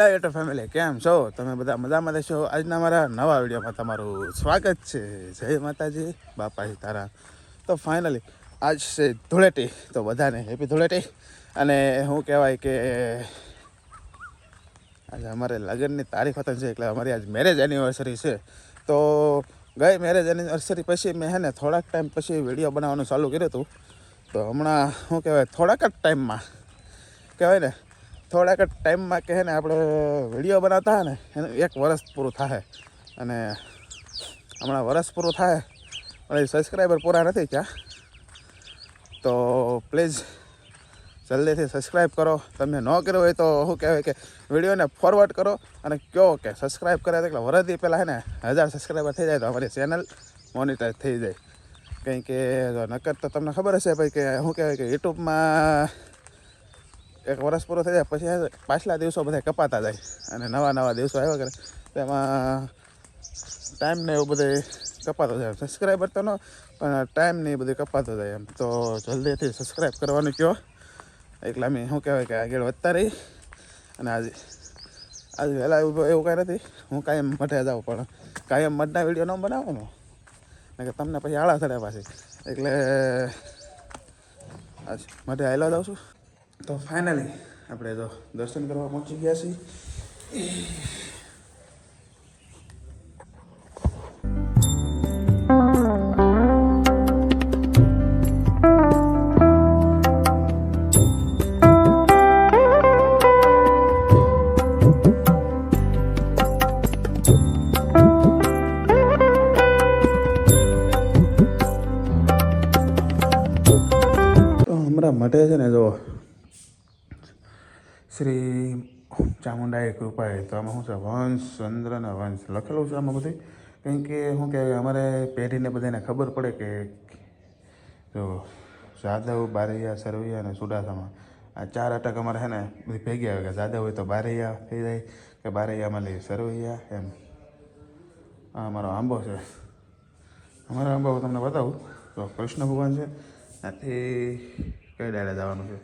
Hello YouTube family, કેમ છો તમે? બધા મજામાં રહેશો? આજના મારા નવા વિડીયોમાં તમારું સ્વાગત છે. જય માતાજી, બાપા સીતારામ. તો ફાઇનલી આજ છે ધૂળેટી, તો બધાને હેપી ધૂળેટી. અને શું કહેવાય કે આજે અમારે લગ્નની તારીખ હતી છે, એટલે અમારી આજ મેરેજ એનિવર્સરી છે. તો ગઈ મેરેજ એનિવર્સરી પછી મેં ને થોડાક ટાઈમ પછી વિડીયો બનાવવાનું ચાલુ કર્યું હતું. તો હમણાં શું કહેવાય, થોડાક જ ટાઈમમાં કહેવાય ને, થોડાક જ ટાઈમમાં કહે ને આપણે વિડીયો બનાવતા હોય ને એનું 1 વર્ષ પૂરું થાય. અને હમણાં વર્ષ પૂરું થાય પણ સબસ્ક્રાઈબર પૂરા નથી થયા. તો પ્લીઝ જલ્દીથી સબસ્ક્રાઈબ કરો. તમે ન કર્યો હોય તો શું કહેવાય કે વિડીયોને ફોરવર્ડ કરો અને કહો કે સબસ્ક્રાઈબ કરે એટલે વરસથી પહેલાં છે ને 1000 સબસ્ક્રાઈબર થઈ જાય તો અમારી ચેનલ મોનિટાઈઝ થઈ જાય. કંઈ કે નકર તો તમને ખબર હશે ભાઈ કે શું કહેવાય કે યુટ્યુબમાં 1 વર્ષ પૂરો થઈ જાય પછી પાછલા દિવસો બધા કપાતા જાય અને નવા દિવસો આવ્યા કરે તેમાં ટાઈમને એવું બધું કપાતો જાય. સબસ્ક્રાઈબર તો ન પણ ટાઈમને એ બધું કપાતો જાય. એમ તો જલ્દીથી સબસ્ક્રાઈબ કરવાનું કહો, એટલે અમે શું કહેવાય કે આગળ વધતા રહી. અને આજે વહેલા એવું કાંઈ નથી, હું કાયમ મઠે જાઉં પણ કાયમ મઠના વિડીયો ન બનાવવાનો કે તમને પછી આળા ચડે પાછી, એટલે આજ મઠે આવેલા જાઉં છું. તો ફાઇનલી આપણે તો દર્શન કરવા પહોંચી ગયા છીએ. તો હમણાં મઠે છે ને જો શ્રી ચામુંડાએ કૃપાએ, તો આમાં શું છે વંશ ચંદ્ર અને વંશ લખેલું છે આમાં બધું. કેમ કે શું કહેવાય અમારે પેઢીને બધાને ખબર પડે કે જો જાદવ, બારૈયા, સરવૈયા અને ચુડાસમા આ 4 અટક અમારે છે ને બધી ભેગી આવે કે જાદવ હોય તો બારૈયા થઈ જાય કે બારૈયામાં લઈ સરવૈયા એમ. આ અમારો આંબો છે. અમારો આંબો તમને બતાવું તો કૃષ્ણ ભગવાન છે. ત્યાંથી કઈ ડાયરે જવાનું છે?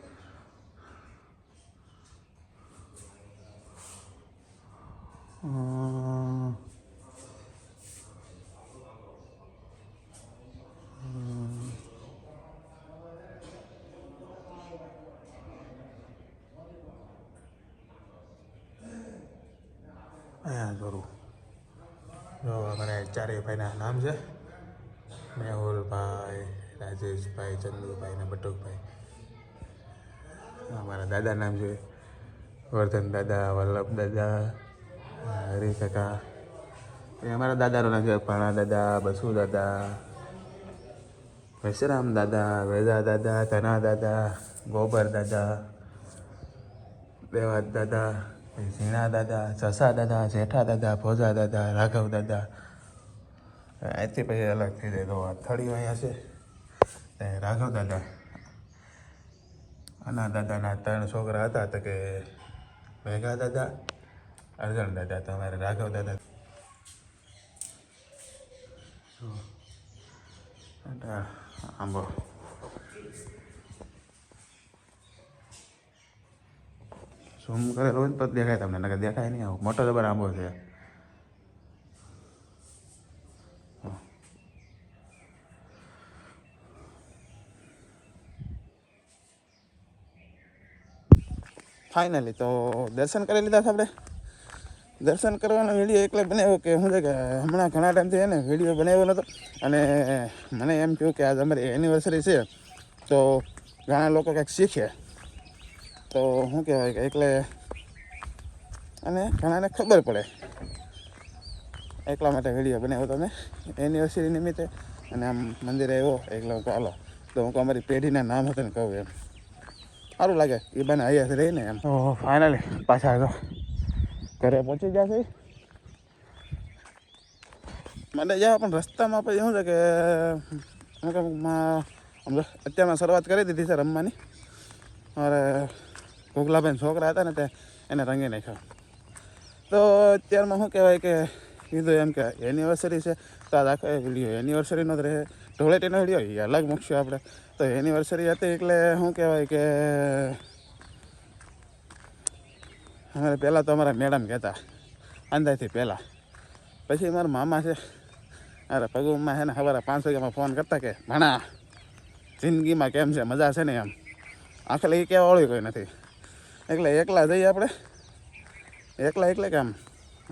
અહીંયા જરૂર જો અમારે 4 ભાઈના નામ છે: મેહુલભાઈ, રાજેશભાઈ, ચંદુભાઈ ને બટુકભાઈ. અમારા દાદા નામ છે વર્ધન દાદા, વલ્લભ દાદા, હરી કાકા. અમારા દાદાનું નામ છે ભાણા દાદા, બસુ દાદા, વૈશ્રામ દાદા, વેદા દાદા, ધના દાદા, ગોબર દાદા, દેવાદ દાદા, ઝીણા દાદા, ચસા દાદા, જેઠા દાદા, ભોજા દાદા, રાઘવ દાદા. અહીંથી પછી અલગ થઈ જાય તો થળીઓ અહીંયા છે. રાઘવ દાદા, આના દાદાના 3 છોકરા હતા તો કે ભેગા દાદા, અર્જણ દાદા. તો અમારે રાઘવ દાદા આંબો ઝૂમ કરેલો હોય તો દેખાય તમને, નકર દેખાય નહીં. આવું મોટો જબર આંબો છે. ફાઇનલી તો દર્શન કરી લીધા છે આપણે. દર્શન કરવાનો વિડીયો એટલે બનાવ્યો કે શું છે કે હમણાં ઘણા ટાઈમથી એને વિડીયો બનાવ્યો નહોતો. અને મને એમ કહ્યું કે આજ અમારી એનિવર્સરી છે તો ઘણા લોકો કંઈક શીખે, તો શું કહેવાય કે એટલે અને ઘણાને ખબર પડે એટલા માટે વિડીયો બનાવ્યો તમે એનિવર્સરી નિમિત્તે. અને આમ મંદિરે આવ્યો એટલે હું હાલો તો હું અમારી પેઢીના નામ હતું ને કહું એમ સારું લાગે એ બને અહીંયા રહીને એમ. તો ફાઇનલી પાછા તો ઘરે પહોંચી ગયા છે. મને જ્યાં પણ રસ્તામાં પછી શું છે કે અત્યારમાં શરૂઆત કરી દીધી છે રમવાની. મારે ભોગલાભાઈ છોકરા હતા ને તે એને રંગી નાખ્યો. તો અત્યારમાં શું કહેવાય કે કીધું એમ કે એનિવર્સરી છે તો આ આખો વિડીયો એનિવર્સરીનો જ રહે. ધૂળેટીનો વિડીયો એ અલગ મૂકશું આપણે. તો એનિવર્સરી હતી એટલે શું કહેવાય કે અમારે પહેલાં તો અમારા મેડમ કહેતા અંદાજથી પહેલાં. પછી મારા મામા છે અરે પગુમાં છે ને સવારે 5 વાગ્યામાં ફોન કરતા કે ભણા જિંદગીમાં કેમ છે, મજા છે ને એમ. આખલે એ કહેવા વાળું કોઈ નથી. એટલે એકલા જઈએ આપણે, એકલા કેમ.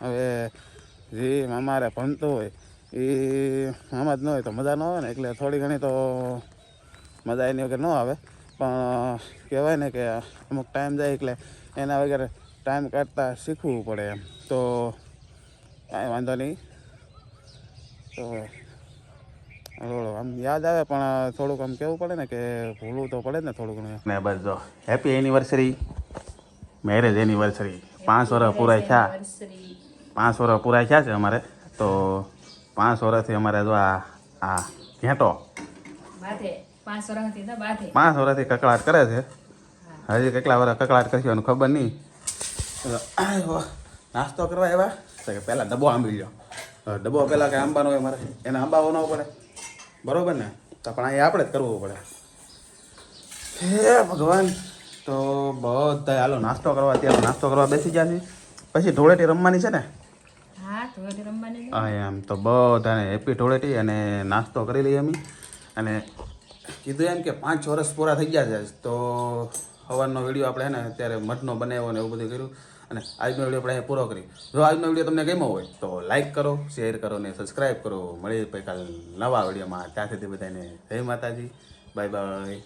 હવે જે અમારે ભણતું હોય એ મામા જ ન હોય તો મજા ન આવે ને. એટલે થોડી ઘણી તો મજા એની વગર ન આવે. પણ કહેવાય ને કે અમુક ટાઈમ જાય એટલે એના વગર ટાઈમ કાઢતા શીખવું પડે એમ. તો કાંઈ વાંધો નહીં. તો આમ યાદ આવે પણ થોડુંક આમ કહેવું પડે ને કે ભૂલવું તો પડે ને થોડું ઘણું. ને બસ જો હેપી એનિવર્સરી, મેરેજ એનિવર્સરી. 5 વર્ષ પૂરા થયા, 5 વર્ષ પૂરા થયા છે અમારે. તો 5 વર્ષથી અમારે જો આ ઘેંટો 5 વર્ષથી કકળાટ કરે છે. હજી કેટલા વર્ષ કકળાટ કરશે એનું ખબર નહીં. નાસ્તો કરવા આવ્યા તો કે પહેલાં ડબ્બો આંબી લો. ડબ્બો પહેલાં કંઈ આંબાનો હોય મારે, એને આંબાવો ન પડે, બરાબર ને. તો પણ અહીંયા આપણે જ કરવું પડે. હે ભગવાન. તો બધા હાલો નાસ્તો કરવા, અત્યારે નાસ્તો કરવા બેસી ગયા છે. પછી ધૂળેટી રમવાની છે ને. હા એમ. તો બધાને હેપી ધૂળેટી અને નાસ્તો કરી લઈએ અમે. અને કીધું એમ કે 5 વર્ષ પૂરા થઈ ગયા છે. તો સવારનો વિડીયો આપણે ને અત્યારે મઠનો બનાવ્યો ને એવું બધું કર્યું. અને આજનો વિડીયો આપણે અહીંયા પૂરો કરી. જો આજનો વિડીયો તમને ગમ્યો હોય તો લાઇક કરો, શેર કરો ને સબસ્ક્રાઈબ કરો. મળીએ પછી કાલ નવા વિડીયોમાં. ત્યાં સુધી બધાને જય માતાજી, બાય બાય.